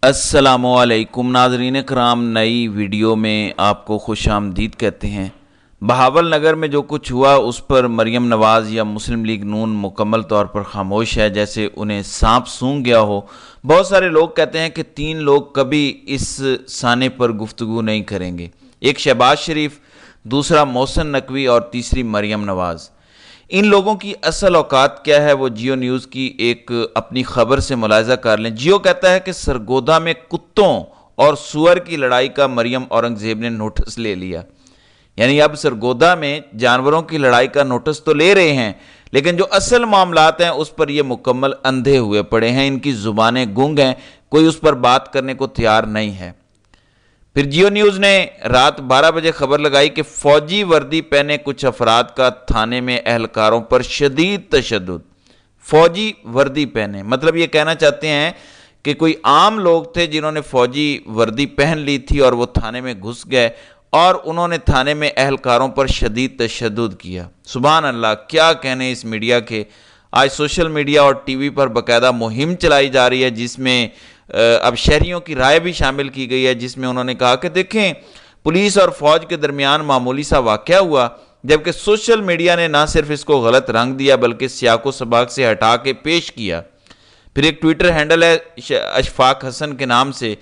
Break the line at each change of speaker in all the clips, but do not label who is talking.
السلام علیکم ناظرین کرام، نئی ویڈیو میں آپ کو خوش آمدید کہتے ہیں۔ بہاول نگر میں جو کچھ ہوا اس پر مریم نواز یا مسلم لیگ نون مکمل طور پر خاموش ہے، جیسے انہیں سانپ سونگھ گیا ہو۔ بہت سارے لوگ کہتے ہیں کہ 3 لوگ کبھی اس سانے پر گفتگو نہیں کریں گے، ایک شہباز شریف، دوسرا محسن نقوی اور تیسری مریم نواز۔ ان لوگوں کی اصل اوقات کیا ہے وہ جیو نیوز کی ایک اپنی خبر سے ملاحظہ کر لیں۔ جیو کہتا ہے کہ سرگودا میں کتوں اور سور کی لڑائی کا مریم اورنگزیب نے نوٹس لے لیا، یعنی اب سرگودا میں جانوروں کی لڑائی کا نوٹس تو لے رہے ہیں، لیکن جو اصل معاملات ہیں اس پر یہ مکمل اندھے ہوئے پڑے ہیں، ان کی زبانیں گونگ ہیں، کوئی اس پر بات کرنے کو تیار نہیں ہے۔ پھر جیو نیوز نے رات 12 بجے خبر لگائی کہ فوجی وردی پہنے کچھ افراد کا تھانے میں اہلکاروں پر شدید تشدد۔ فوجی وردی پہنے مطلب یہ کہنا چاہتے ہیں کہ کوئی عام لوگ تھے جنہوں نے فوجی وردی پہن لی تھی اور وہ تھانے میں گھس گئے اور انہوں نے تھانے میں اہلکاروں پر شدید تشدد کیا۔ سبحان اللہ، کیا کہنے اس میڈیا کے۔ آج سوشل میڈیا اور ٹی وی پر باقاعدہ مہم چلائی جا رہی ہے جس میں اب شہریوں کی رائے بھی شامل کی گئی ہے، جس میں انہوں نے کہا کہ دیکھیں پولیس اور فوج کے درمیان معمولی سا واقعہ ہوا، جبکہ سوشل میڈیا نے نہ صرف اس کو غلط رنگ دیا بلکہ سیاق و سباق سے ہٹا کے پیش کیا۔ پھر ایک ٹویٹر ہینڈل ہے اشفاق حسن کے نام سے،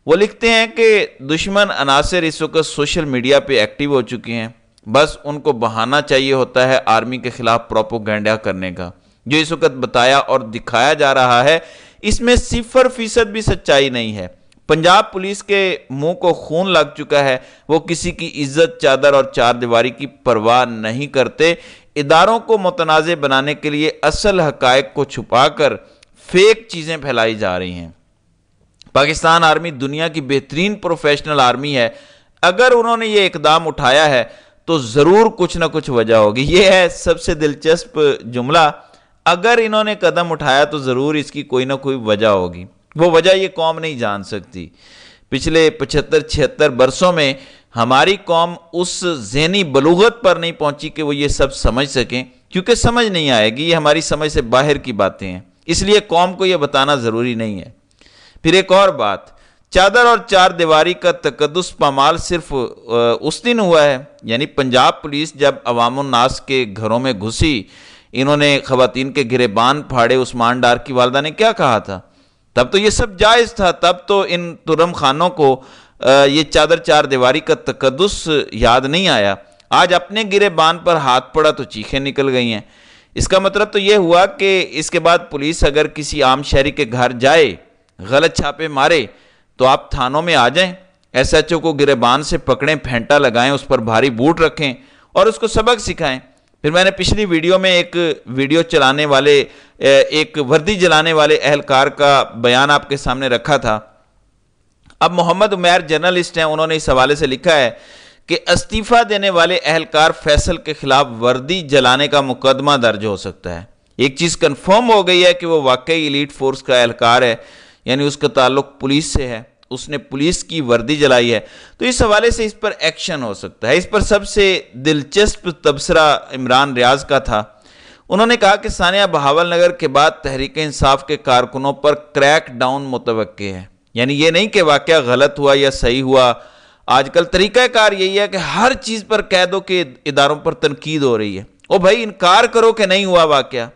وہ لکھتے ہیں کہ دشمن عناصر اس وقت سوشل میڈیا پہ ایکٹیو ہو چکے ہیں، بس ان کو بہانہ چاہیے ہوتا ہے آرمی کے خلاف پروپیگنڈا کرنے کا۔ جو اس وقت بتایا اور دکھایا جا رہا ہے اس میں 0% بھی سچائی نہیں ہے۔ پنجاب پولیس کے منہ کو خون لگ چکا ہے، وہ کسی کی عزت، چادر اور چار دیواری کی پرواہ نہیں کرتے۔ اداروں کو متنازع بنانے کے لیے اصل حقائق کو چھپا کر فیک چیزیں پھیلائی جا رہی ہیں۔ پاکستان آرمی دنیا کی بہترین پروفیشنل آرمی ہے، اگر انہوں نے یہ اقدام اٹھایا ہے تو ضرور کچھ نہ کچھ وجہ ہوگی۔ یہ ہے سب سے دلچسپ جملہ، اگر انہوں نے قدم اٹھایا تو ضرور اس کی کوئی نہ کوئی وجہ ہوگی۔ وہ وجہ یہ قوم نہیں جان سکتی۔ پچھلے 75-76 برسوں میں ہماری قوم اس ذہنی بلوغت پر نہیں پہنچی کہ وہ یہ سب سمجھ سکیں، کیونکہ سمجھ نہیں آئے گی، یہ ہماری سمجھ سے باہر کی باتیں ہیں، اس لیے قوم کو یہ بتانا ضروری نہیں ہے۔ پھر ایک اور بات، چادر اور چار دیواری کا تقدس پامال صرف اس دن ہوا ہے، یعنی پنجاب پولیس جب عوام الناس کے گھروں میں گھسی، انہوں نے خواتین کے گریبان پھاڑے، عثمان ڈار کی والدہ نے کیا کہا تھا؟ تب تو یہ سب جائز تھا، تب تو ان ترم خانوں کو یہ چادر چار دیواری کا تقدس یاد نہیں آیا۔ آج اپنے گریبان پر ہاتھ پڑا تو چیخیں نکل گئی ہیں۔ اس کا مطلب تو یہ ہوا کہ اس کے بعد پولیس اگر کسی عام شہری کے گھر جائے، غلط چھاپے مارے تو آپ تھانوں میں آ جائیں، ایس ایچ او کو گریبان سے پکڑیں، پھینٹا لگائیں، اس پر بھاری بوٹ رکھیں اور اس کو سبق سکھائیں۔ پھر میں نے پچھلی ویڈیو میں ایک ویڈیو چلانے والے، ایک وردی جلانے والے اہلکار کا بیان آپ کے سامنے رکھا تھا۔ اب محمد عمیر جرنلسٹ ہیں، انہوں نے اس حوالے سے لکھا ہے کہ استعفیٰ دینے والے اہلکار فیصل کے خلاف وردی جلانے کا مقدمہ درج ہو سکتا ہے۔ ایک چیز کنفرم ہو گئی ہے کہ وہ واقعی ایلیٹ فورس کا اہلکار ہے، یعنی اس کا تعلق پولیس سے ہے، اس نے پولیس کی وردی جلائی ہے، تو اس حوالے سے اس پر ایکشن ہو سکتا ہے۔ اس پر سب سے دلچسپ تبصرہ عمران ریاض کا تھا۔ انہوں نے کہا کہ ثانیہ بہاول نگر کے بعد تحریک انصاف کے کارکنوں پر کریک ڈاؤن متوقع ہے، یعنی یہ نہیں کہ واقعہ غلط ہوا یا صحیح ہوا۔ آج کل طریقہ کار یہی ہے کہ ہر چیز پر کہہ دو کہ اداروں پر تنقید ہو رہی ہے، او بھائی انکار کرو کہ نہیں ہوا واقعہ،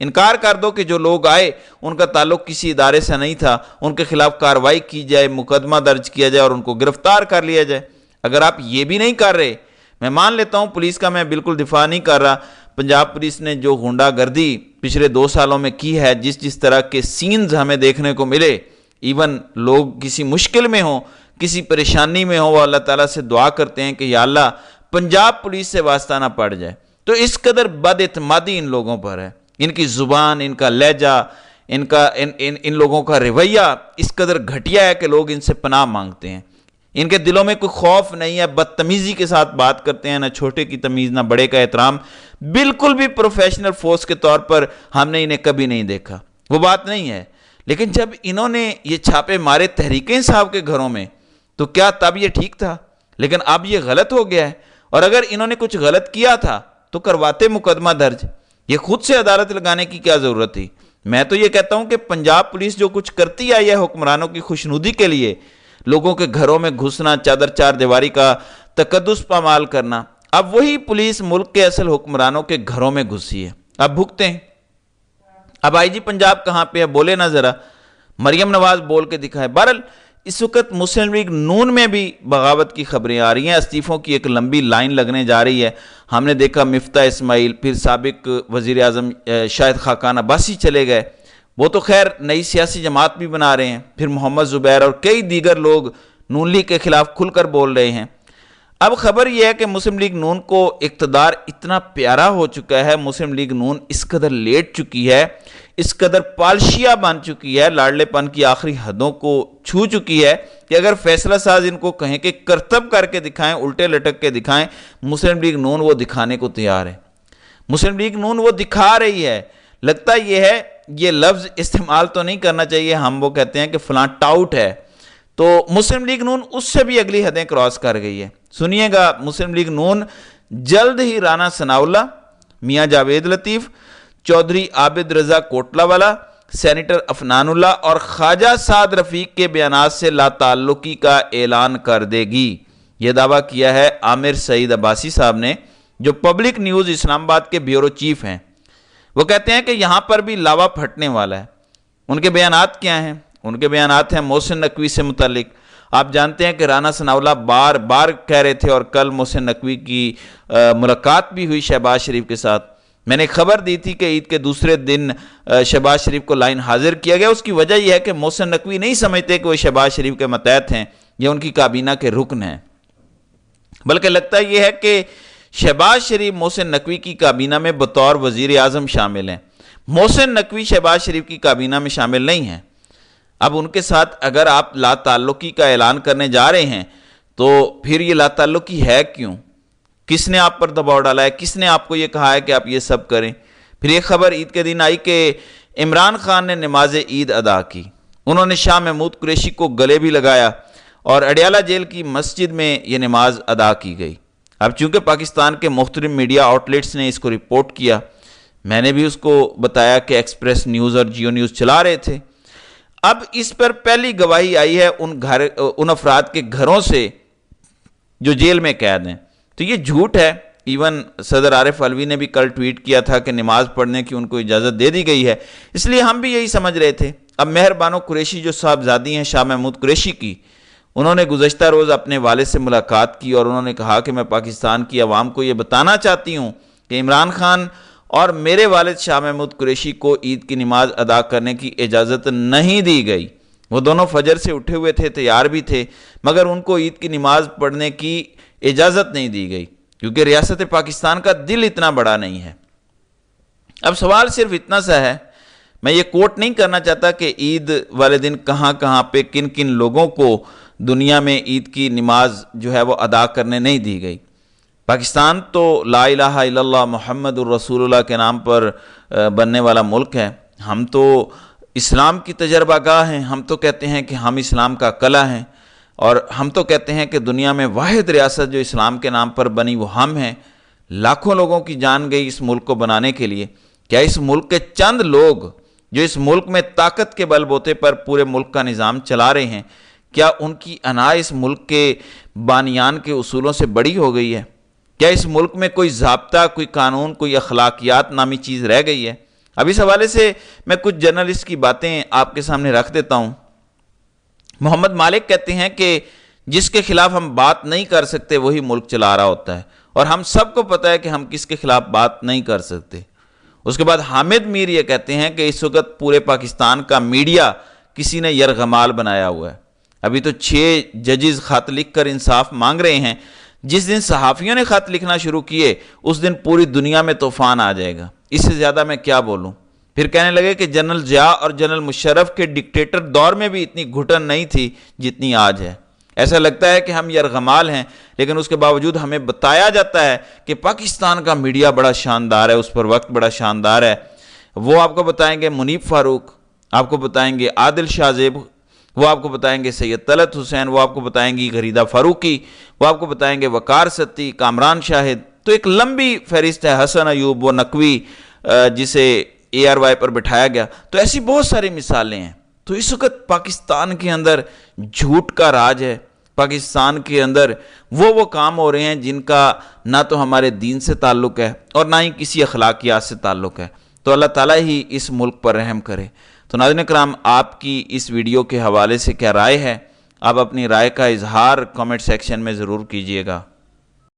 انکار کر دو کہ جو لوگ آئے ان کا تعلق کسی ادارے سے نہیں تھا، ان کے خلاف کارروائی کی جائے، مقدمہ درج کیا جائے اور ان کو گرفتار کر لیا جائے۔ اگر آپ یہ بھی نہیں کر رہے، میں مان لیتا ہوں پولیس کا، میں بالکل دفاع نہیں کر رہا، پنجاب پولیس نے جو غنڈہ گردی پچھلے 2 سالوں میں کی ہے، جس طرح کے سینز ہمیں دیکھنے کو ملے، ایون لوگ کسی مشکل میں ہوں، کسی پریشانی میں ہوں، وہ اللہ تعالیٰ سے دعا کرتے ہیں کہ یا اللہ پنجاب پولیس سے واسطہ نہ پڑ جائے۔ تو اس قدر بد اعتمادی ان لوگوں پر ہے، ان کی زبان، ان کا لہجہ، ان لوگوں کا رویہ اس قدر گھٹیا ہے کہ لوگ ان سے پناہ مانگتے ہیں۔ ان کے دلوں میں کوئی خوف نہیں ہے، بدتمیزی کے ساتھ بات کرتے ہیں، نہ چھوٹے کی تمیز نہ بڑے کا احترام، بالکل بھی پروفیشنل فورس کے طور پر ہم نے انہیں کبھی نہیں دیکھا، وہ بات نہیں ہے۔ لیکن جب انہوں نے یہ چھاپے مارے تحریک انصاف کے گھروں میں تو کیا تب یہ ٹھیک تھا؟ لیکن اب یہ غلط ہو گیا ہے، اور اگر انہوں نے کچھ غلط کیا تھا تو کرواتے مقدمہ درج، یہ خود سے عدالت لگانے کی کیا ضرورت تھی؟ میں تو یہ کہتا ہوں کہ پنجاب پولیس جو کچھ کرتی آئی ہے حکمرانوں کی خوشنودی کے لیے، لوگوں کے گھروں میں گھسنا، چادر چار دیواری کا تقدس پامال کرنا، اب وہی پولیس ملک کے اصل حکمرانوں کے گھروں میں گھسی ہے، اب بھگتے ہیں۔ اب آئی جی پنجاب کہاں پہ ہے؟ بولے نا ذرا، مریم نواز بول کے دکھائے۔ بہرحال اس وقت مسلم لیگ نون میں بھی بغاوت کی خبریں آ رہی ہیں، استعفوں کی ایک لمبی لائن لگنے جا رہی ہے۔ ہم نے دیکھا مفتاح اسماعیل، پھر سابق وزیر اعظم شاہد خاقان عباسی چلے گئے، وہ تو خیر نئی سیاسی جماعت بھی بنا رہے ہیں، پھر محمد زبیر اور کئی دیگر لوگ نون لیگ کے خلاف کھل کر بول رہے ہیں۔ اب خبر یہ ہے کہ مسلم لیگ نون کو اقتدار اتنا پیارا ہو چکا ہے، مسلم لیگ نون اس قدر لیٹ چکی ہے، اس قدر پالشیا بن چکی ہے، لاڈلے پن کی آخری حدوں کو چھو چکی ہے کہ اگر فیصلہ ساز ان کو کہیں کہ کرتب کر کے دکھائیں، الٹے لٹک کے دکھائیں، مسلم لیگ نون وہ دکھانے کو تیار ہے۔ مسلم لیگ نون وہ دکھا رہی ہے۔ لگتا یہ ہے، یہ لفظ استعمال تو نہیں کرنا چاہیے، ہم وہ کہتے ہیں کہ فلاں ٹاؤٹ ہے، تو مسلم لیگ نون اس سے بھی اگلی حدیں کراس کر گئی ہے۔ سنیے گا، مسلم لیگ نون جلد ہی رانا ثناءاللہ، میاں جاوید لطیف، چودھری عابد رضا کوٹلہ والا، سینیٹر عفنان اللہ اور خواجہ سعد رفیق کے بیانات سے لا تعلقی کا اعلان کر دے گی۔ یہ دعویٰ کیا ہے عامر سعید عباسی صاحب نے، جو پبلک نیوز اسلام آباد کے بیورو چیف ہیں۔ وہ کہتے ہیں کہ یہاں پر بھی لاوا پھٹنے والا ہے۔ ان کے بیانات کیا ہیں؟ ان کے بیانات ہیں محسن نقوی سے متعلق۔ آپ جانتے ہیں کہ رانا ثناءاللہ بار بار کہہ رہے تھے، اور کل محسن نقوی کی ملاقات بھی ہوئی شہباز شریف کے ساتھ۔ میں نے خبر دی تھی کہ عید کے دوسرے دن شہباز شریف کو لائن حاضر کیا گیا۔ اس کی وجہ یہ ہے کہ محسن نقوی نہیں سمجھتے کہ وہ شہباز شریف کے ماتحت ہیں یا ان کی کابینہ کے رکن ہیں، بلکہ لگتا یہ ہے کہ شہباز شریف محسن نقوی کی کابینہ میں بطور وزیر اعظم شامل ہیں، محسن نقوی شہباز شریف کی کابینہ میں شامل نہیں ہیں۔ اب ان کے ساتھ اگر آپ لا تعلقی کا اعلان کرنے جا رہے ہیں تو پھر یہ لا تعلقی ہے کیوں؟ کس نے آپ پر دباؤ ڈالا ہے؟ کس نے آپ کو یہ کہا ہے کہ آپ یہ سب کریں؟ پھر یہ خبر عید کے دن آئی کہ عمران خان نے نماز عید ادا کی، انہوں نے شاہ محمود قریشی کو گلے بھی لگایا، اور اڈیالہ جیل کی مسجد میں یہ نماز ادا کی گئی۔ اب چونکہ پاکستان کے مختلف میڈیا آؤٹ لیٹس نے اس کو رپورٹ کیا، میں نے بھی اس کو بتایا کہ ایکسپریس نیوز اور جیو نیوز چلا رہے تھے۔ اب اس پر پہلی گواہی آئی ہے ان افراد کے گھروں سے جو جیل میں قید ہیں، تو یہ جھوٹ ہے۔ ایون صدر عارف علوی نے بھی کل ٹویٹ کیا تھا کہ نماز پڑھنے کی ان کو اجازت دے دی گئی ہے، اس لیے ہم بھی یہی سمجھ رہے تھے۔ اب مہر بانو قریشی جو صاحبزادی ہیں شاہ محمود قریشی کی، انہوں نے گزشتہ روز اپنے والد سے ملاقات کی اور انہوں نے کہا کہ میں پاکستان کی عوام کو یہ بتانا چاہتی ہوں کہ عمران خان اور میرے والد شاہ محمود قریشی کو عید کی نماز ادا کرنے کی اجازت نہیں دی گئی۔ وہ دونوں فجر سے اٹھے ہوئے تھے، تیار بھی تھے، مگر ان کو عید کی نماز پڑھنے کی اجازت نہیں دی گئی کیونکہ ریاست پاکستان کا دل اتنا بڑا نہیں ہے۔ اب سوال صرف اتنا سا ہے، میں یہ کوٹ نہیں کرنا چاہتا کہ عید والے دن کہاں کہاں پہ کن کن لوگوں کو دنیا میں عید کی نماز جو ہے وہ ادا کرنے نہیں دی گئی۔ پاکستان تو لا الہ الا اللہ محمد الرسول اللہ کے نام پر بننے والا ملک ہے، ہم تو اسلام کی تجربہ گاہ ہیں، ہم تو کہتے ہیں کہ ہم اسلام کا قلعہ ہیں، اور ہم تو کہتے ہیں کہ دنیا میں واحد ریاست جو اسلام کے نام پر بنی وہ ہم ہیں۔ لاکھوں لوگوں کی جان گئی اس ملک کو بنانے کے لیے، کیا اس ملک کے چند لوگ جو اس ملک میں طاقت کے بل بوتے پر پورے ملک کا نظام چلا رہے ہیں، کیا ان کی انا اس ملک کے بانیان کے اصولوں سے بڑی ہو گئی ہے؟ کیا اس ملک میں کوئی ضابطہ، کوئی قانون، کوئی اخلاقیات نامی چیز رہ گئی ہے؟ اب اس حوالے سے میں کچھ جرنلسٹ کی باتیں آپ کے سامنے رکھ دیتا ہوں۔ محمد مالک کہتے ہیں کہ جس کے خلاف ہم بات نہیں کر سکتے وہی ملک چلا رہا ہوتا ہے، اور ہم سب کو پتہ ہے کہ ہم کس کے خلاف بات نہیں کر سکتے۔ اس کے بعد حامد میر یہ کہتے ہیں کہ اس وقت پورے پاکستان کا میڈیا کسی نے یرغمال بنایا ہوا ہے۔ ابھی تو 6 ججز خط لکھ کر انصاف مانگ رہے ہیں، جس دن صحافیوں نے خط لکھنا شروع کیے اس دن پوری دنیا میں طوفان آ جائے گا۔ اس سے زیادہ میں کیا بولوں؟ پھر کہنے لگے کہ جنرل ضیاء اور جنرل مشرف کے ڈکٹیٹر دور میں بھی اتنی گھٹن نہیں تھی جتنی آج ہے۔ ایسا لگتا ہے کہ ہم یرغمال ہیں، لیکن اس کے باوجود ہمیں بتایا جاتا ہے کہ پاکستان کا میڈیا بڑا شاندار ہے، اس پر وقت بڑا شاندار ہے۔ وہ آپ کو بتائیں گے منیب فاروق، آپ کو بتائیں گے عادل شاہ زیب، وہ آپ کو بتائیں گے سید طلعت حسین، وہ آپ کو بتائیں گی غریدہ فاروقی، وہ آپ کو بتائیں گے وقار ستی، کامران شاہد، تو ایک لمبی فہرست ہے، حسن ایوب، وہ نقوی جسے ARY پر بٹھایا گیا. تو ایسی بہت ساری مثالیں ہیں. تو اس وقت پاکستان کے اندر جھوٹ کا راج ہے. پاکستان کے اندر وہ کام ہو رہے ہیں جن کا نہ تو ہمارے دین سے تعلق ہے اور نہ ہی کسی اخلاقیات سے تعلق ہے. تو اللہ تعالیٰ ہی اس ملک پر رحم کرے. تو ناظرین کرام، آپ کی اس ویڈیو کے حوالے سے کیا رائے ہے؟ آپ اپنی رائے کا اظہار کامنٹ سیکشن میں ضرور کیجئے گا.